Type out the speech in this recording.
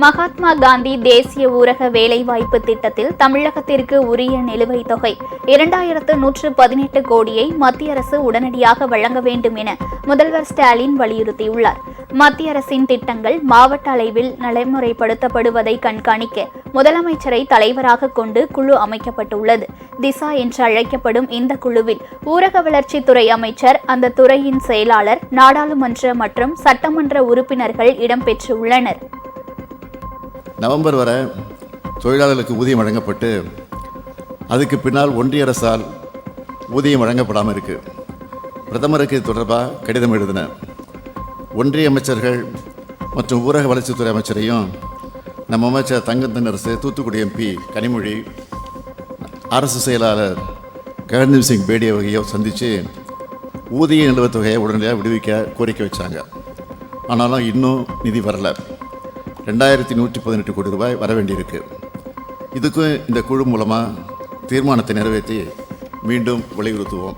மகாத்மா காந்தி தேசிய ஊரக வேலைவாய்ப்பு திட்டத்தில் தமிழகத்திற்கு உரிய நிலுவைத் தொகை 2118 கோடியை மத்திய அரசு உடனடியாக வழங்க வேண்டும் என முதல்வர் ஸ்டாலின் வலியுறுத்தியுள்ளார். மத்திய அரசின் திட்டங்கள் மாவட்ட அளவில் நடைமுறைப்படுத்தப்படுவதை கண்காணிக்க முதலமைச்சரை தலைவராக கொண்டு குழு அமைக்கப்பட்டுள்ளது. திசா என்று அழைக்கப்படும் இந்த குழுவில் ஊரக வளர்ச்சித்துறை அமைச்சர், அந்த துறையின் செயலாளர், நாடாளுமன்ற மற்றும் சட்டமன்ற உறுப்பினர்கள் இடம்பெற்றுள்ளனர். நவம்பர் வரை தொழிலாளர்களுக்கு ஊதியம் வழங்கப்பட்டு அதுக்கு பின்னால் ஒன்றிய அரசால் ஊதியம் வழங்கப்படாமல் இருக்குது. பிரதமருக்கு தொடர்பாக கடிதம் எழுதின ஒன்றிய அமைச்சர்கள் மற்றும் ஊரக வளர்ச்சித்துறை அமைச்சரையும் நம்ம அமைச்சர் தங்கத்தனரசு, தூத்துக்குடி MP கனிமொழி, அரசு செயலாளர் ககன்தீப் சிங் பேடி வகையை சந்தித்து ஊதிய நிலுவைத் தொகையை உடனடியாக விடுவிக்க கோரிக்கை வச்சாங்க. ஆனாலும் இன்னும் நிதி வரலை. 2118 கோடி ரூபாய் வர வேண்டியிருக்கு. இதுக்கும் இந்த குழு மூலமாக தீர்மானத்தை நிறைவேற்றி மீண்டும் வலியுறுத்துவோம்.